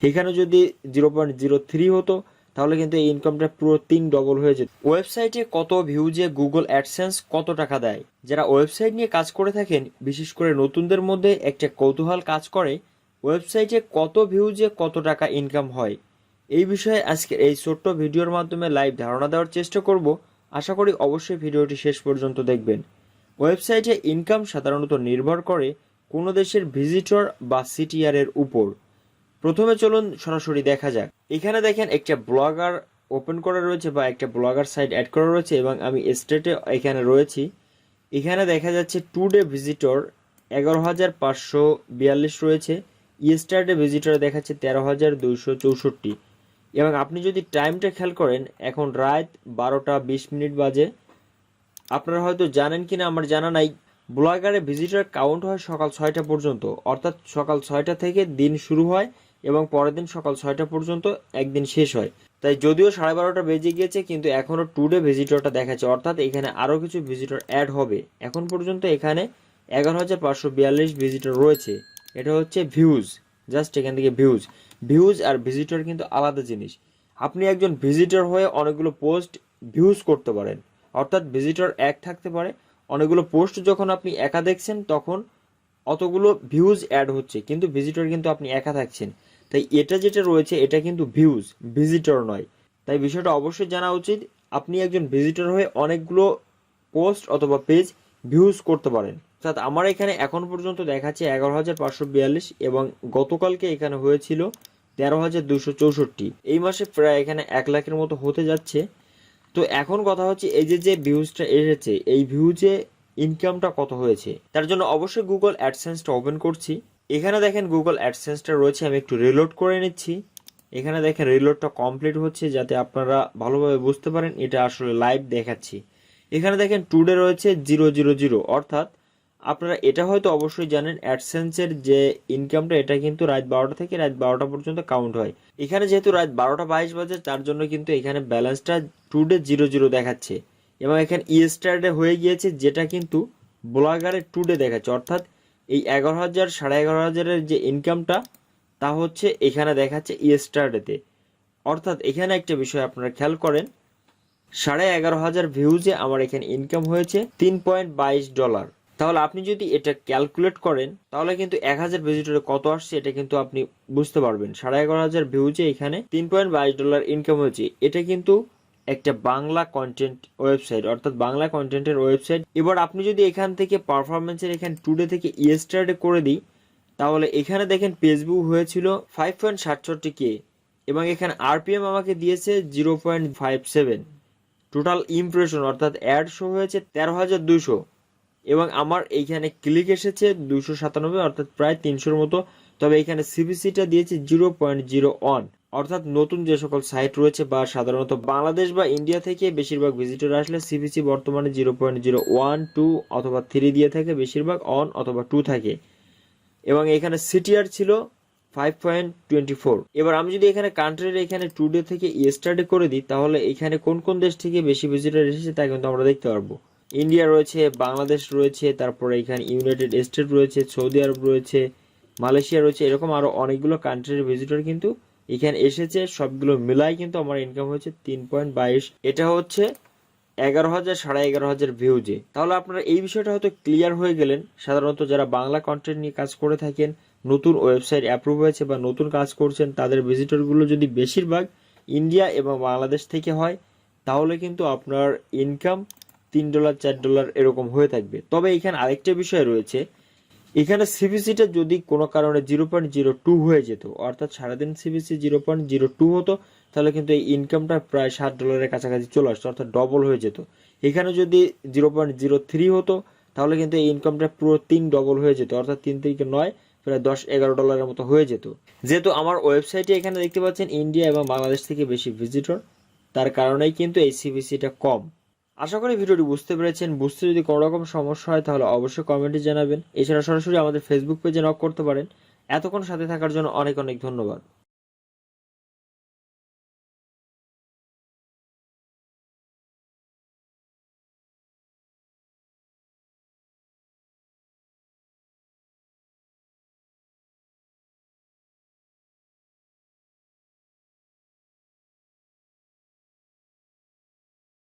এখানে যদি 0.03 হতো তাহলে কিন্তু এই ইনকামটা পুরো 3 ডবল হয়ে যেত। ওয়েবসাইটে কত ভিউজে গুগল অ্যাডসেন্স কত টাকা দেয়? যারা ওয়েবসাইট নিয়ে কাজ করে থাকেন, বিশেষ করে নতুনদের মধ্যে একটা কৌতূহল কাজ করে ওয়েবসাইটে কত ভিউজে কত টাকা ইনকাম হয়। এই বিষয়ে আজকে এই ছোট্ট ভিডিওর মাধ্যমে লাইভ ধারণা দেওয়ার চেষ্টা করব। আশা করি অবশ্যই ভিডিওটি শেষ পর্যন্ত দেখবেন। ওয়েবসাইটে ইনকাম সাধারণত নির্ভর করে কোনো দেশের ভিজিটর বা সিটিআর এর উপর। প্রথমে চলুন সরাসরি দেখা যাক। এখানে দেখেন একটা ব্লগার ওপেন করা রয়েছে বা একটা ব্লগার সাইট অ্যাড করা রয়েছে এবং আমি স্টেটে এখানে রয়েছি। এখানে দেখা যাচ্ছে টুডে ভিজিটর 11,542 রয়েছে, ইয়েস্টারডে ভিজিটর দেখাচ্ছে 13,264। এবং আপনি যদি টাইমটা খেয়াল করেন, এখন রাত 12:20 বাজে। আপনারা হয়তো জানেন কিনা আমার জানা নাই, ব্লগারে ভিজিটর কাউন্ট হয় সকাল 6টা পর্যন্ত, অর্থাৎ সকাল 6টা থেকে দিন শুরু হয় এবং পরের দিন সকাল 6টা পর্যন্ত একদিন শেষ হয়। তাই যদিও 12:30 বেজে গিয়েছে কিন্তু এখনও টুডে ভিজিটরটা দেখাচ্ছে, অর্থাৎ এখানে আরও কিছু ভিজিটর অ্যাড হবে। এখন পর্যন্ত এখানে 11,542 ভিজিটর রয়েছে। এটা হচ্ছে ভিউজ, জাস্ট এখান থেকে ভিউজ আর ভিজিটর কিন্তু আলাদা জিনিস। আপনি একজন ভিজিটর হয়ে অনেকগুলো পোস্ট ভিউজ করতে পারেন, অর্থাৎ ভিজিটর এক থাকতে পারে, অনেকগুলো পোস্ট যখন আপনি একা দেখছেন তখন অতগুলো ভিউজ অ্যাড হচ্ছে, কিন্তু ভিজিটর কিন্তু আপনি একা থাকছেন। তাই এটা যেটা রয়েছে এটা কিন্তু ভিউজ, ভিজিটর নয়। তাই বিষয়টা অবশ্যই জানা উচিত। আপনি একজন ভিজিটর হয়ে অনেকগুলো পোস্ট অথবা পেজ ভিউজ করতে পারেন। অর্থাৎ আমার এখানে এখন পর্যন্ত দেখাচ্ছে 11,542 এবং গতকালকে এখানে হয়েছিল 13,264। এই মাসে প্রায় এখানে 1 লাখের মতো হতে যাচ্ছে। তো এখন কথা হচ্ছে এই যে ভিউজটা এসেছে, এই ভিউজে ইনকামটা কত হয়েছে, তার জন্য অবশ্যই গুগল অ্যাডসেন্সটা ওপেন করছি। এখানে দেখেন গুগল অ্যাডসেন্সটা রয়েছে, আমি একটু রিলোড করে নিচ্ছি। এখানে দেখেন রিলোডটা কমপ্লিট হচ্ছে, যাতে আপনারা ভালোভাবে বুঝতে পারেন এটা আসলে লাইভ দেখাচ্ছি। এখানে দেখেন টুডে রয়েছে 000, অর্থাৎ আপনারা এটা হয়তো অবশ্যই জানেন অ্যাডসেন্সের যে ইনকামটা এটা কিন্তু রাত 12টা থেকে রাত 12টা পর্যন্ত কাউন্ট হয়। এখানে যেহেতু রাত 12:22 বাজে তার জন্য কিন্তু এখানে ব্যালেন্সটা টুডে 0 দেখাচ্ছে এবং এখানে ইয়েস্টারডে হয়ে গিয়েছে, যেটা কিন্তু ব্লগারে টুডে দেখাচ্ছে। অর্থাৎ এই 11,000 11,500-এর যে ইনকামটা তা হচ্ছে এখানে দেখাচ্ছে ইয়েস্টারডেতে। অর্থাৎ এখানে একটা বিষয় আপনারা খেয়াল করেন, 11,500 ভিউজে আমার এখানে ইনকাম হয়েছে $3.22। তাহলে আপনি যদি এটা ক্যালকুলেট করেন তাহলে কিন্তু 1000 ভিজিটরে কত আসছে এটা কিন্তু আপনি বুঝতে পারবেন। 11,500 ভিউজে এখানে $3.22 ইনকাম হয়েছে। এটা কিন্তু একটা বাংলা কন্টেন্ট ওয়েবসাইট, অর্থাৎ বাংলা কন্টেন্টের ওয়েবসাইট। এবার আপনি যদি এখান থেকে পারফরমেন্সের এখানে টুডে থেকে ইয়েস্টারডে করে দিই, তাহলে এখানে দেখেন ফেসবুক হয়েছিল 5.67K এবং এখানে আরপিএম আমাকে দিয়েছে 0.57। টোটাল ইমপ্রেশন অর্থাৎ অ্যাড শো হয়েছে 13,200 এবং আমার এইখানে ক্লিক এসেছে 297, অর্থাৎ প্রায় 300-র মতো। তবে এখানে সিপিসিটা দিয়েছে 0.01, অর্থাৎ নতুন যে সকল সাইট রয়েছে বা সাধারণত বাংলাদেশ বা ইন্ডিয়া থেকে বেশিরভাগ ভিজিটর আসলে সিপিসি বর্তমানে 0.012 অথবা 3 দিয়ে থাকে, বেশিরভাগ অন অথবা 2 থাকে। এবং এখানে সিটিআর ছিল 5.24। এবার আমি যদি এখানে কান্ট্রির এখানে টুডে থেকে ইয়েস্টারডে করে দিই, তাহলে এখানে কোন কোন দেশ থেকে বেশি ভিজিটর এসেছে তা কিন্তু আমরা দেখতে পারবো। ইন্ডিয়া রয়েছে, বাংলাদেশ রয়েছে, তারপরে এখানে ইউনাইটেড স্টেট রয়েছে, সৌদি আরব রয়েছে, মালয়েশিয়া রয়েছে, এরকম আরো অনেকগুলো কান্ট্রির ভিজিটর কিন্তু এখানে এসেছে। সবগুলো মিলাই কিন্তু আমার ইনকাম হয়েছে 3.22। এটা হচ্ছে 11,000 11,500 ভিউজে। তাহলে আপনারা এই বিষয়টা হয়তো ক্লিয়ার হয়ে গেলেন। সাধারণত যারা বাংলা কন্টেন্ট নিয়ে কাজ করে থাকেন, নতুন ওয়েবসাইট অ্যাপ্রুভ হয়েছে বা নতুন কাজ করছেন, তাদের ভিজিটরগুলো যদি বেশিরভাগ ইন্ডিয়া এবং বাংলাদেশ থেকে হয় তাহলে কিন্তু আপনার ইনকাম $3 $4 এরকম হয়ে থাকবে। তবে এখানে আরেকটা বিষয় রয়েছে, এখানে সিপিসিটা যদি কোনো কারণে 0.02 হয়ে যেত, অর্থাৎ সারাদিন সিপিসি 0.02 হতো, তাহলে কিন্তু এই ইনকামটা প্রায় $7 কাছাকাছি চলে আসতো, অর্থাৎ ডবল হয়ে যেত। এখানে যদি 0.03 হতো তাহলে কিন্তু এই ইনকামটা পুরো 3 ডবল হয়ে যেত, অর্থাৎ 3 থেকে 9 প্রায় $10-11 মতো হয়ে যেত। যেহেতু আমার ওয়েবসাইটে এখানে দেখতে পাচ্ছেন ইন্ডিয়া এবং বাংলাদেশ থেকে বেশি ভিজিটর, তার কারণেই কিন্তু এই সিপিসিটা কম। আশা করি ভিডিওটি বুঝতে পেরেছেন। বুঝতে যদি কোনো রকম সমস্যা হয় তাহলে অবশ্যই কমেন্টে জানাবেন। এছাড়া সরাসরি আমাদের ফেসবুক পেজে নক করতে পারেন। এতক্ষণ সাথে থাকার জন্য অনেক অনেক ধন্যবাদ।